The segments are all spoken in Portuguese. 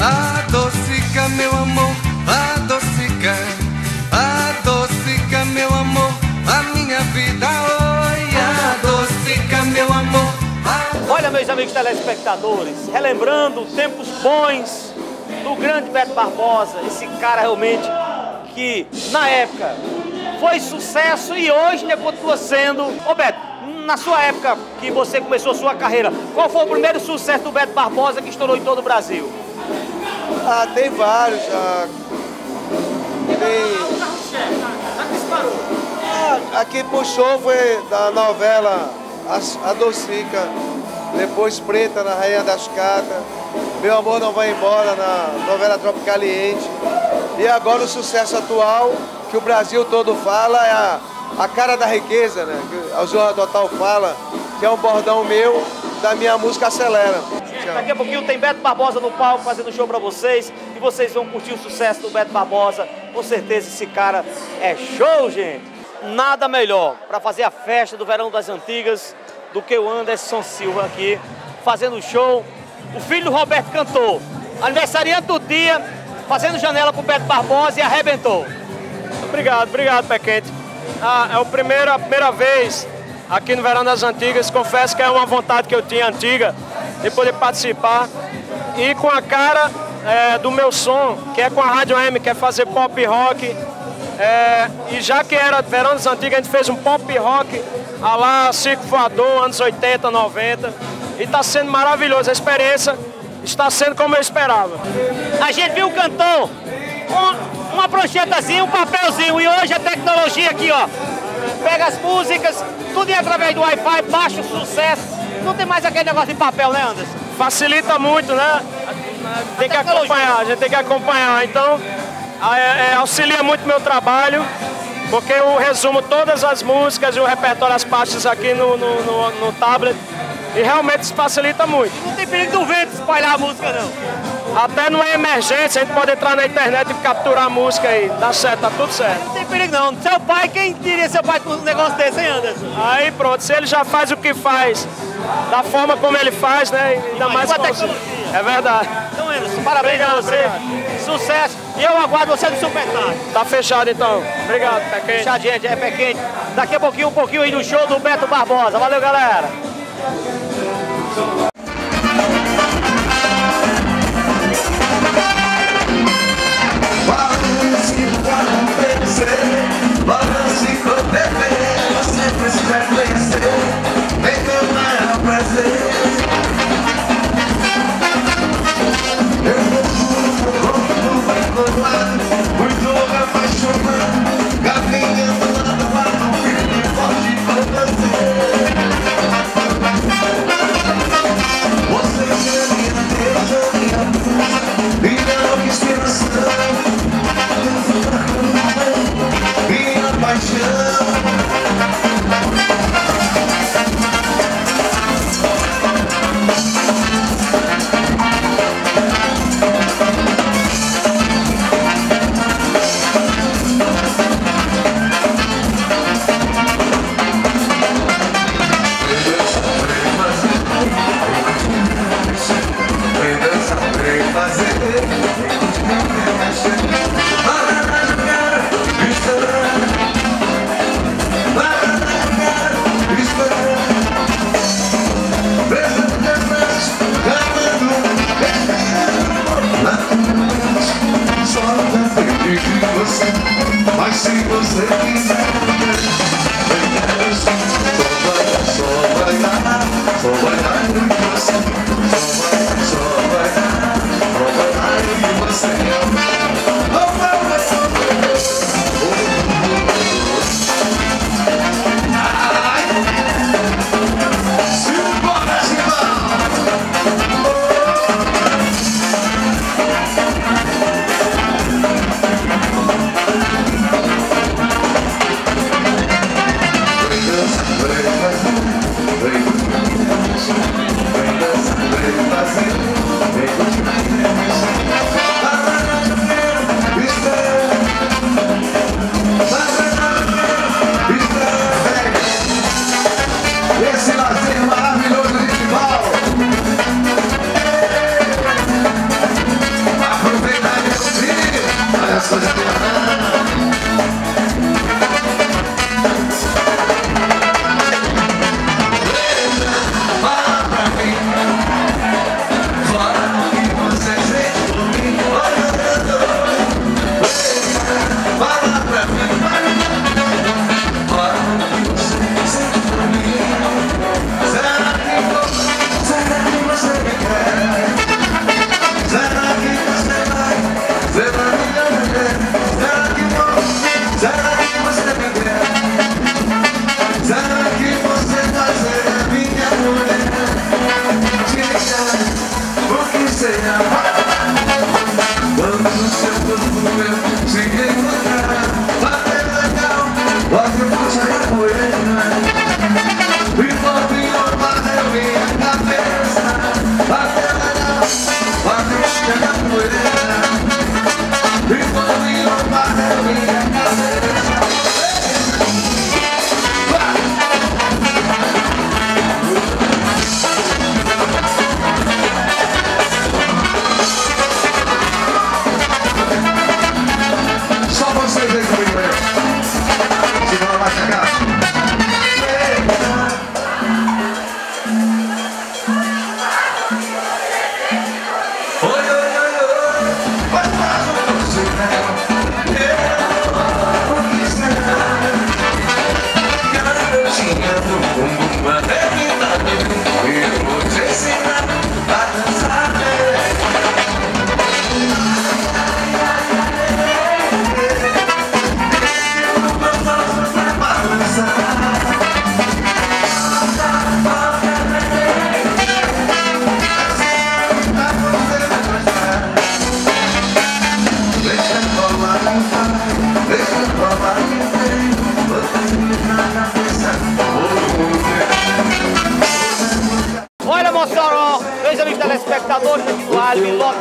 Adocica, meu amor, adocica, adocica, meu amor, a minha vida. Oi, adocica, meu amor. Olha, meus amigos telespectadores, relembrando tempos bons do grande Beto Barbosa, esse cara realmente que na época foi sucesso e hoje ainda continua sendo. Ô Beto, na sua época que você começou a sua carreira, qual foi o primeiro sucesso do Beto Barbosa que estourou em todo o Brasil? Ah, tem vários já. Aqui puxou foi da novela Adocica, depois Preta na Rainha das Catas, Meu Amor Não Vai Embora na novela Tropicaliente. E agora o sucesso atual, que o Brasil todo fala, é a cara da riqueza, né? Que o Zorra Total fala, que é um bordão meu, da minha música Acelera. Daqui a pouquinho tem Beto Barbosa no palco fazendo show pra vocês e vocês vão curtir o sucesso do Beto Barbosa. Com certeza esse cara é show, gente. Nada melhor para fazer a festa do Verão das Antigas do que o Anderson Silva aqui fazendo show. O filho do Roberto cantou, aniversariante do dia, fazendo janela pro Beto Barbosa e arrebentou. Obrigado Pé Quente. É a primeira vez aqui no Verão das Antigas. Confesso que é uma vontade que eu tinha antiga de poder participar e com a cara do meu som, que é com a Rádio M, que é fazer pop rock. E já que era Verão das Antigas, a gente fez um pop rock a lá Circo Voador, anos 80, 90. E está sendo maravilhoso, a experiência está sendo como eu esperava. A gente viu o cantor com uma pranchetazinha, um papelzinho, e hoje a tecnologia aqui, ó, pega as músicas, tudo através do Wi-Fi, baixa o sucesso. Não tem mais aquele negócio de papel, né, Anderson? Facilita muito, né? Tem que acompanhar, a gente tem que acompanhar. Então, auxilia muito meu trabalho, porque eu resumo todas as músicas e o repertório, as pastas aqui no tablet, e realmente isso facilita muito. E não tem perigo do vento espalhar a música, não? Até numa emergência, a gente pode entrar na internet e capturar a música aí. Dá certo, tá tudo certo. Não tem perigo não. Seu pai, quem diria seu pai com um negócio desse, hein, Anderson? Aí pronto, se ele já faz o que faz, da forma como ele faz, né? Ainda mais com tecnologia. É verdade. Então, Anderson, parabéns a você. Obrigado. Sucesso. E eu aguardo você no Super Tarde. Tá fechado então. Obrigado, Pé Quente. Fechado, gente, é Pé Quente. Daqui a pouquinho, um pouquinho aí do show do Beto Barbosa. Valeu, galera. Balance com o bebê, você precisa conhecer. Vem tomar prazer. Eu vou muito apaixonado, caminhando lado a lado, firme e forte com você. Você é minha Deus, minha luz, minha inspiração. Minha paixão. Mas se você quiser, só vai dar em você. Só vai dar em você. Vem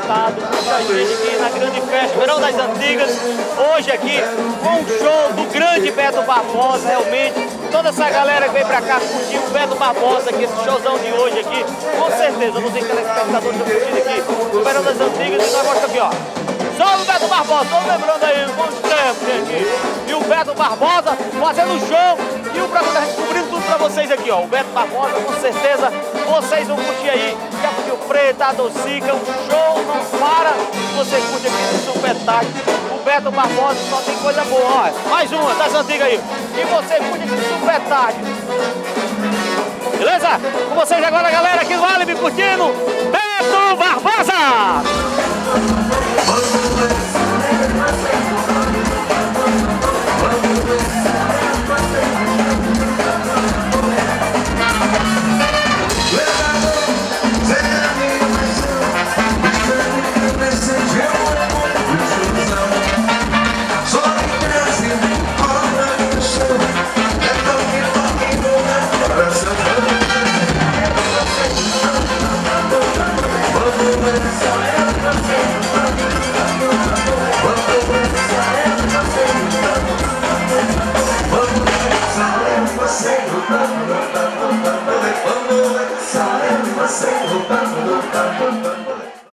lotado, muita gente aqui na grande festa, Verão das Antigas, hoje aqui com um show do grande Beto Barbosa, realmente, toda essa galera que veio pra cá curtir o Beto Barbosa aqui, esse showzão de hoje aqui, com certeza, vocês telespectadores estão curtindo aqui, o Verão das Antigas, e nós mostra aqui, ó. Só o Beto Barbosa, tô lembrando aí, bons tempos aqui. E o Beto Barbosa fazendo show e o programa descobrindo tudo pra vocês aqui, ó. O Beto Barbosa, com certeza, vocês vão curtir aí. Capitão Preto, a Docica, o show não para. E você curte aqui esse espetáculo. O Beto Barbosa só tem coisa boa, ó. Mais uma das antigas aí. E você curte aqui esse espetáculo. Beleza? Com vocês agora, galera, aqui no Alibi curtindo Beto Barbosa!